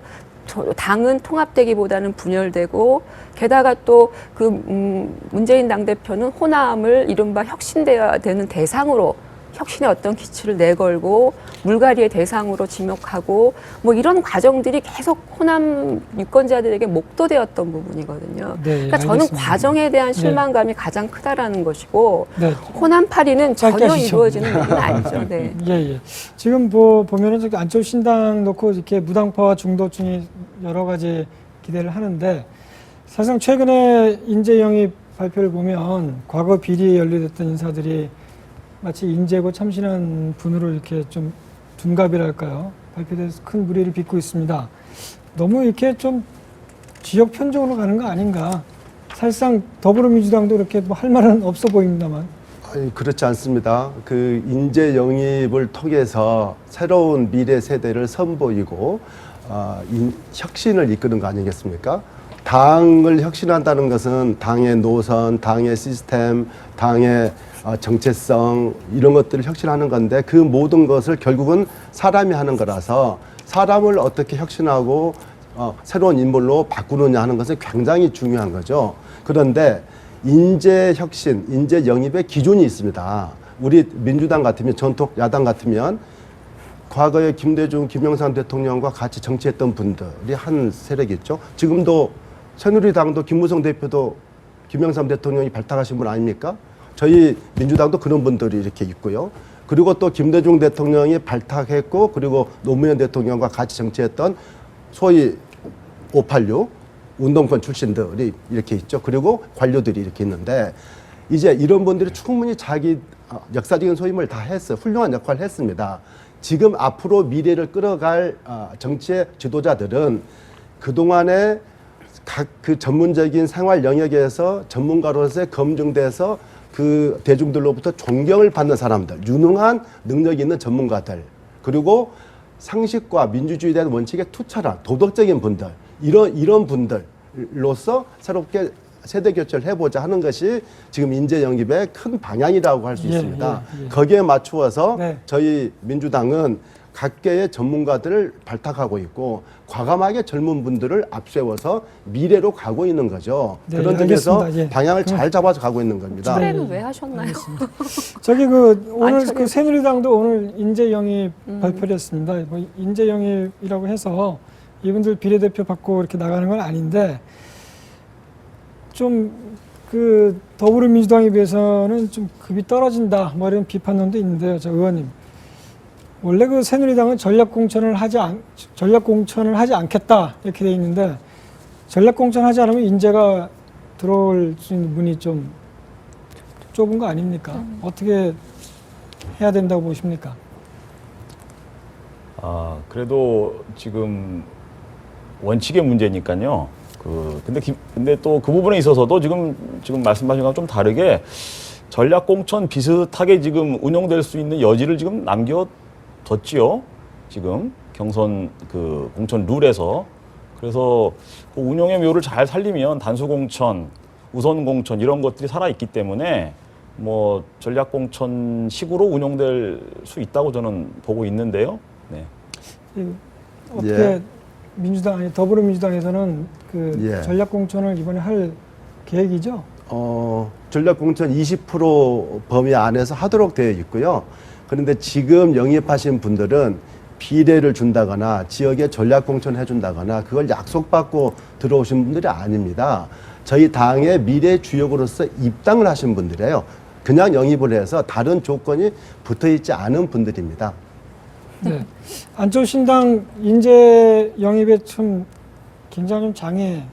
당은 통합되기보다는 분열되고 게다가 또 그 문재인 당대표는 호남을 이른바 혁신돼야 되는 대상으로 혁신의 어떤 기치를 내걸고 물갈이의 대상으로 지목하고 뭐 이런 과정들이 계속 호남 유권자들에게 목도되었던 부분이거든요. 네, 그러니까 저는 알겠습니다. 과정에 대한 실망감이 가장 크다라는 것이고 네. 호남파리는 짧게 전혀 하시죠. 이루어지는 일은 아니죠. 네. 예, 예. 지금 보면은 저기 안철 신당 놓고 이렇게 무당파와 중도층이 여러 가지 기대를 하는데 사실상 최근에 인재 영입 발표를 보면 과거 비리에 연루됐던 인사들이 마치 인재고 참신한 분으로 이렇게 좀 둔갑이랄까요? 발표돼서 큰 무리를 빚고 있습니다. 너무 이렇게 좀 지역 편중으로 가는 거 아닌가? 사실상 더불어민주당도 이렇게 뭐 할 말은 없어 보입니다만. 아니, 그렇지 않습니다. 그 인재 영입을 통해서 새로운 미래 세대를 선보이고 혁신을 이끄는 거 아니겠습니까? 당을 혁신한다는 것은 당의 노선, 당의 시스템, 당의 정체성 이런 것들을 혁신하는 건데 그 모든 것을 결국은 사람이 하는 거라서 사람을 어떻게 혁신하고 새로운 인물로 바꾸느냐 하는 것은 굉장히 중요한 거죠. 그런데 인재 혁신, 인재 영입의 기준이 있습니다. 우리 민주당 같으면 전통 야당 같으면 과거에 김대중, 김영삼 대통령과 같이 정치했던 분들이 한 세력이죠. 지금도 새누리당도 김무성 대표도 김영삼 대통령이 발탁하신 분 아닙니까? 저희 민주당도 그런 분들이 이렇게 있고요. 그리고 또 김대중 대통령이 발탁했고 그리고 노무현 대통령과 같이 정치했던 소위 586 운동권 출신들이 이렇게 있죠. 그리고 관료들이 이렇게 있는데 이제 이런 분들이 충분히 자기 역사적인 소임을 다 했어요. 훌륭한 역할을 했습니다. 지금 앞으로 미래를 끌어갈 정치의 지도자들은 그동안에 각 그 전문적인 생활 영역에서 전문가로서 검증돼서 그 대중들로부터 존경을 받는 사람들, 유능한 능력이 있는 전문가들, 그리고 상식과 민주주의에 대한 원칙에 투철한 도덕적인 분들, 이런 분들로서 새롭게 세대 교체를 해보자 하는 것이 지금 인재 영입의 큰 방향이라고 할 수 있습니다. 거기에 맞추어서 네. 저희 민주당은 각계의 전문가들을 발탁하고 있고 과감하게 젊은 분들을 앞세워서 미래로 가고 있는 거죠. 네, 그런 점에서 알겠습니다. 예. 방향을 잘 잡아서 가고 있는 겁니다. 철회는 왜 하셨나요? 저기 오늘 안철수. 그 새누리당도 오늘 인재 영입 발표를 했습니다. 뭐 인재 영입이라고 해서 이분들 비례대표 받고 이렇게 나가는 건 아닌데 좀 그 더불어민주당에 비해서는 좀 급이 떨어진다 뭐 이런 비판론도 있는데요, 저 의원님. 원래 그 새누리당은 전략 공천을 하지 않겠다 이렇게 돼 있는데 전략 공천하지 않으면 인재가 들어올 수 있는 문이 좀 좁은 거 아닙니까? 어떻게 해야 된다고 보십니까? 그래도 지금 원칙의 문제니까요. 근데 또 그 부분에 있어서도 지금 말씀하신 거랑 좀 다르게 전략 공천 비슷하게 지금 운영될 수 있는 여지를 지금 남겨뒀지요. 지금 경선 그 공천 룰에서. 그래서 그 운영의 묘를 잘 살리면 단수 공천, 우선 공천 이런 것들이 살아있기 때문에 뭐 전략 공천 식으로 운영될 수 있다고 저는 보고 있는데요. 네. 어떻게 예. 민주당 아니 더불어민주당에서는 그 예. 전략 공천을 이번에 할 계획이죠? 전략 공천 20% 범위 안에서 하도록 되어 있고요. 그런데 지금 영입하신 분들은 비례를 준다거나 지역에 전략 공천 해준다거나 그걸 약속받고 들어오신 분들이 아닙니다. 저희 당의 미래 주역으로서 입당을 하신 분들이에요. 그냥 영입을 해서 다른 조건이 붙어 있지 않은 분들입니다. 네. 안철수 신당 인재 영입에 좀 굉장히 좀 장애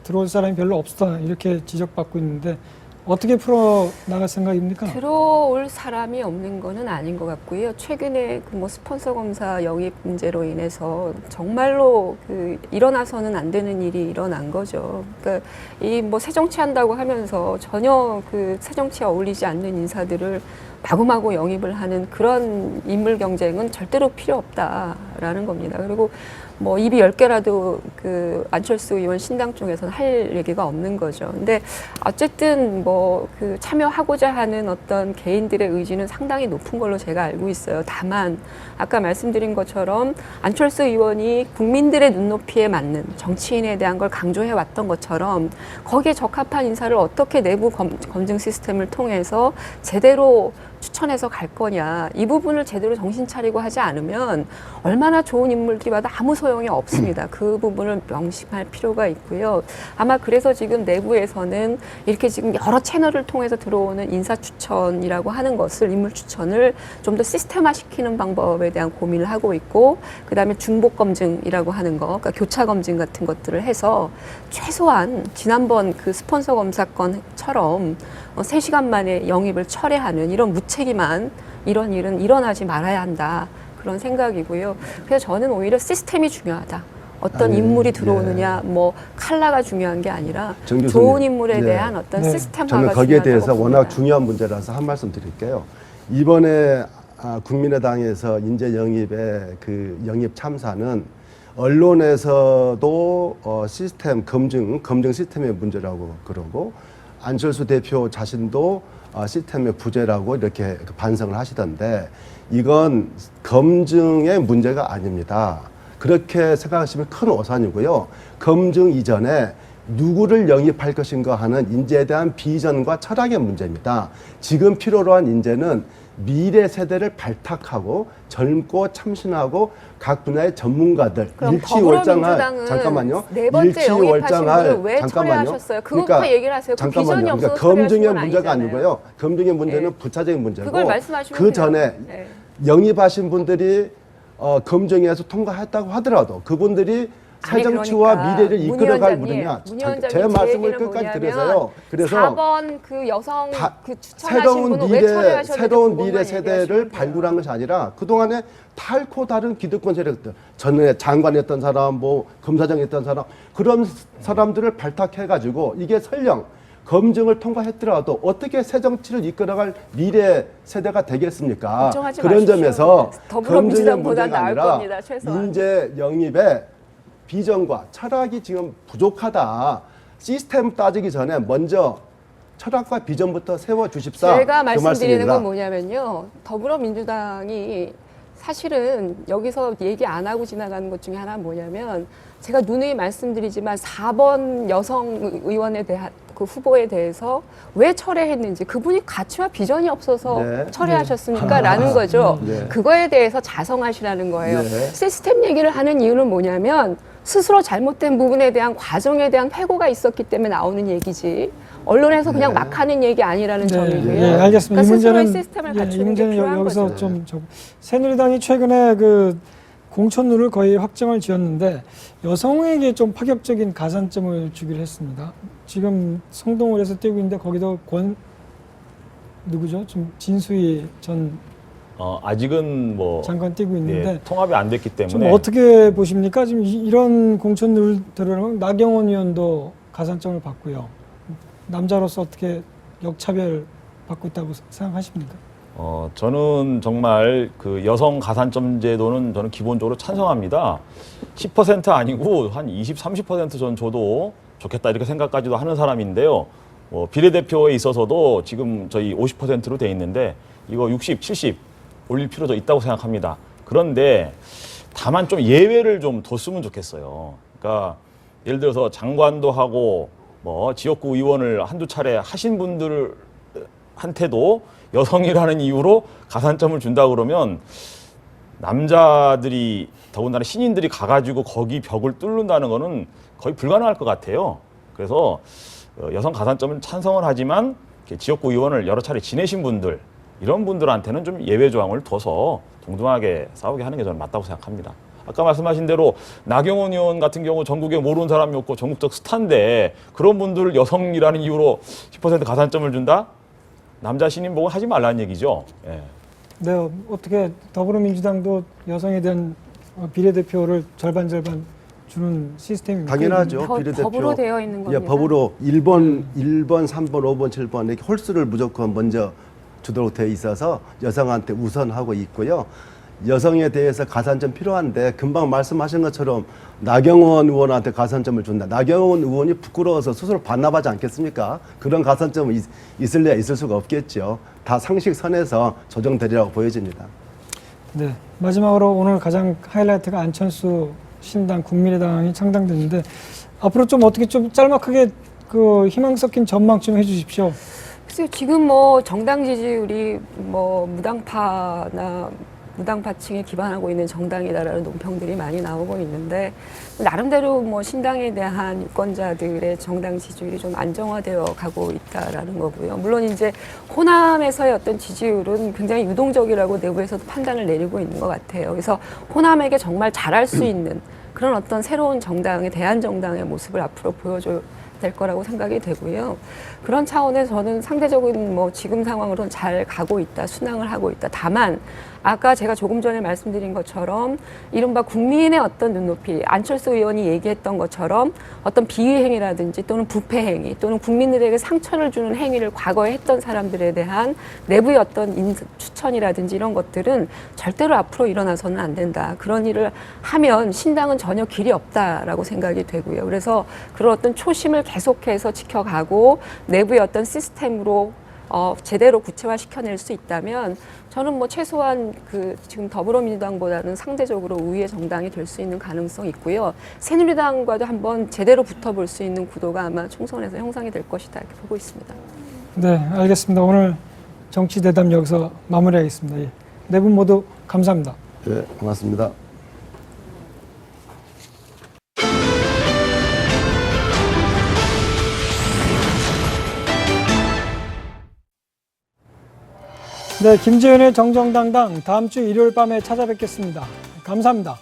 들어올 사람이 별로 없다 이렇게 지적받고 있는데 어떻게 풀어 나갈 생각입니까? 들어올 사람이 없는 거는 아닌 것 같고요. 최근에 그 뭐 스폰서 검사 영입 문제로 인해서 정말로 그 일어나서는 안 되는 일이 일어난 거죠. 그러니까 이 뭐 새정치 한다고 하면서 전혀 그 새정치에 어울리지 않는 인사들을 마구마구 영입을 하는 그런 인물 경쟁은 절대로 필요 없다라는 겁니다. 그리고 뭐 입이 10개라도 그 안철수 의원 신당 쪽에서는 할 얘기가 없는 거죠. 근데 어쨌든 뭐 그 참여하고자 하는 어떤 개인들의 의지는 상당히 높은 걸로 제가 알고 있어요. 다만 아까 말씀드린 것처럼 안철수 의원이 국민들의 눈높이에 맞는 정치인에 대한 걸 강조해 왔던 것처럼 거기에 적합한 인사를 어떻게 내부 검증 시스템을 통해서 제대로 추천해서 갈 거냐, 이 부분을 제대로 정신 차리고 하지 않으면 얼마나 좋은 인물들이 와도 아무 소용이 없습니다. 그 부분을 명심할 필요가 있고요. 아마 그래서 지금 내부에서는 이렇게 지금 여러 채널을 통해서 들어오는 인사 추천이라고 하는 것을, 인물 추천을 좀 더 시스템화시키는 방법에 대한 고민을 하고 있고, 그다음에 중복 검증이라고 하는 거, 그러니까 교차 검증 같은 것들을 해서 최소한 지난번 그 스폰서 검사건처럼 3시간 만에 영입을 철회하는 이런 무책임한 이런 일은 일어나지 말아야 한다. 그런 생각이고요. 그래서 저는 오히려 시스템이 중요하다. 어떤 아니, 인물이 들어오느냐, 뭐 컬러가 중요한 게 아니라 정 교수님, 좋은 인물에 예. 대한 어떤 네. 시스템화가 저는 거기에 대해서 중요하다고 워낙 봅니다. 중요한 문제라서 한 말씀 드릴게요. 이번에 국민의당에서 인재 영입의 그 영입 참사는 언론에서도 시스템 검증 시스템의 문제라고 그러고, 안철수 대표 자신도 시스템의 부재라고 이렇게 반성을 하시던데, 이건 검증의 문제가 아닙니다. 그렇게 생각하시면 큰 오산이고요. 검증 이전에 누구를 영입할 것인가 하는 인재에 대한 비전과 철학의 문제입니다. 지금 필요로 한 인재는 미래 세대를 발탁하고 젊고 참신하고 각 분야의 전문가들, 그럼 일치월장할, 잠깐만요. 네 번째 영입하신 분을 왜 잠깐만요. 철회하셨어요? 그것부터 얘기를 하세요. 그 비전이 그러니까 없어서 검증의 철회하신 건 문제가 아니잖아요. 아니고요. 검증의 문제는 네. 부차적인 문제고, 그걸 말씀하시면 그 돼요. 전에 네. 영입하신 분들이 검증에서 통과했다고 하더라도 그분들이 새 아니, 정치와 그러니까 미래를 문 이끌어갈 위원장님, 분이냐. 문 위원장님 제 말씀을 얘기는 끝까지 뭐냐면 들으세요. 그래서 4번 그 여성 다 그 추천하신 분은 왜 철회하셨는지 새로운 그것만 미래 얘기하시면 세대를 돼요. 발굴한 것이 아니라 그동안에 닳고 다른 기득권 세력들, 전에 장관이었던 사람, 뭐 검사장이었던 사람, 그런 사람들을 발탁해가지고 이게 설령 검증을 통과했더라도 어떻게 새 정치를 이끌어갈 미래 세대가 되겠습니까? 걱정하지 그런 마십시오. 점에서 검증의 더불어민주당보다 문제가 나을 아니라 겁니다, 최소한. 인재 영입의 비전과 철학이 지금 부족하다. 시스템 따지기 전에 먼저 철학과 비전부터 세워주십사. 제가 그 말씀드리는 말씀입니다. 건 뭐냐면요. 더불어민주당이 사실은 여기서 얘기 안 하고 지나가는 것 중에 하나는 뭐냐면, 제가 누누이 말씀드리지만 4번 여성 의원에 대한 그 후보에 대해서 왜 철회했는지, 그분이 가치와 비전이 없어서 네. 철회하셨습니까? 라는 거죠. 네. 그거에 대해서 자성하시라는 거예요. 네. 시스템 얘기를 하는 이유는 뭐냐면, 스스로 잘못된 부분에 대한 과정에 대한 회고가 있었기 때문에 나오는 얘기지, 언론에서 그냥 막 하는 얘기 아니라는 점이고요. 예, 알겠습니다. 그러니까 이 스스로의 문제는 시스템을 이 갖추는 게 문제는 필요한 여기서 거죠. 좀 새누리당이 최근에 그 공천룰을 거의 확정을 지었는데 여성에게 좀 파격적인 가산점을 주기로 했습니다. 지금 성동을에서 뛰고 있는데 거기도 누구죠? 좀 진수희 전 아직은 뭐 장관 뛰고 있는데 예, 통합이 안 됐기 좀 때문에 어떻게 보십니까? 지금 이런 공천룰대로는 나경원 의원도 가산점을 받고요. 남자로서 어떻게 역차별 받고 있다고 생각하십니까? 저는 정말 그 여성 가산점 제도는 저는 기본적으로 찬성합니다. 10% 아니고 한 20, 30% 전 줘도 좋겠다 이렇게 생각까지도 하는 사람인데요. 비례대표에 있어서도 지금 저희 50%로 돼 있는데 이거 60, 70 올릴 필요도 있다고 생각합니다. 그런데 다만 좀 예외를 좀 뒀으면 좋겠어요. 그러니까 예를 들어서 장관도 하고 뭐 지역구 의원을 한두 차례 하신 분들한테도 여성이라는 이유로 가산점을 준다 그러면 남자들이 더군다나 신인들이 가가지고 거기 벽을 뚫는다는 거는 거의 불가능할 것 같아요. 그래서 여성 가산점은 찬성을 하지만 지역구 의원을 여러 차례 지내신 분들 이런 분들한테는 좀 예외 조항을 둬서 동등하게 싸우게 하는 게 저는 맞다고 생각합니다. 아까 말씀하신 대로 나경원 의원 같은 경우 전국에 모르는 사람이 없고 전국적 스타인데 그런 분들을 여성이라는 이유로 10% 가산점을 준다? 남자 신인 보고 하지 말라는 얘기죠. 예. 네, 어떻게 더불어민주당도 여성에 대한 비례대표를 절반 주는 시스템입니까? 당연하죠. 법- 비례대표. 법으로 되어 있는 겁니다. 법으로 1번, 3번, 5번, 7번 이렇게 홀수를 무조건 먼저 주도록 되어 있어서 여성한테 우선하고 있고요. 여성에 대해서 가산점 필요한데 금방 말씀하신 것처럼 나경원 의원한테 가산점을 준다. 나경원 의원이 부끄러워서 스스로 반납하지 않겠습니까? 그런 가산점은 있을래야 있을 수가 없겠죠. 다 상식선에서 조정되리라고 보여집니다. 네, 마지막으로 오늘 가장 하이라이트가 안철수 신당 국민의당이 창당됐는데 앞으로 좀 어떻게 좀 짤막하게 그 희망 섞인 전망 좀 해주십시오. 글쎄요, 지금 뭐 정당 지지율이 뭐 무당파나 무당파층에 기반하고 있는 정당이다라는 논평들이 많이 나오고 있는데 나름대로 뭐 신당에 대한 유권자들의 정당 지지율이 좀 안정화되어 가고 있다라는 거고요. 물론 이제 호남에서의 어떤 지지율은 굉장히 유동적이라고 내부에서도 판단을 내리고 있는 것 같아요. 그래서 호남에게 정말 잘할 수 있는 그런 어떤 새로운 정당의 대한 정당의 모습을 앞으로 보여줘야 될 거라고 생각이 되고요. 그런 차원에서 저는 상대적인 뭐 지금 상황으로는 잘 가고 있다, 순항을 하고 있다. 다만 아까 제가 조금 전에 말씀드린 것처럼 이른바 국민의 어떤 눈높이, 안철수 의원이 얘기했던 것처럼 어떤 비위행위라든지 또는 부패행위 또는 국민들에게 상처를 주는 행위를 과거에 했던 사람들에 대한 내부의 어떤 추천이라든지 이런 것들은 절대로 앞으로 일어나서는 안 된다. 그런 일을 하면 신당은 전혀 길이 없다라고 생각이 되고요. 그래서 그런 어떤 초심을 계속해서 지켜가고 내부의 어떤 시스템으로 제대로 구체화시켜낼 수 있다면 저는 뭐 최소한 그 지금 더불어민주당보다는 상대적으로 우위의 정당이 될 수 있는 가능성이 있고요. 새누리당과도 한번 제대로 붙어볼 수 있는 구도가 아마 총선에서 형성이 될 것이다 이렇게 보고 있습니다. 네, 알겠습니다. 오늘 정치 대담 여기서 마무리하겠습니다. 예. 네 분 모두 감사합니다. 네, 고맙습니다. 네, 김재현의 정정당당 다음 주 일요일 밤에 찾아뵙겠습니다. 감사합니다.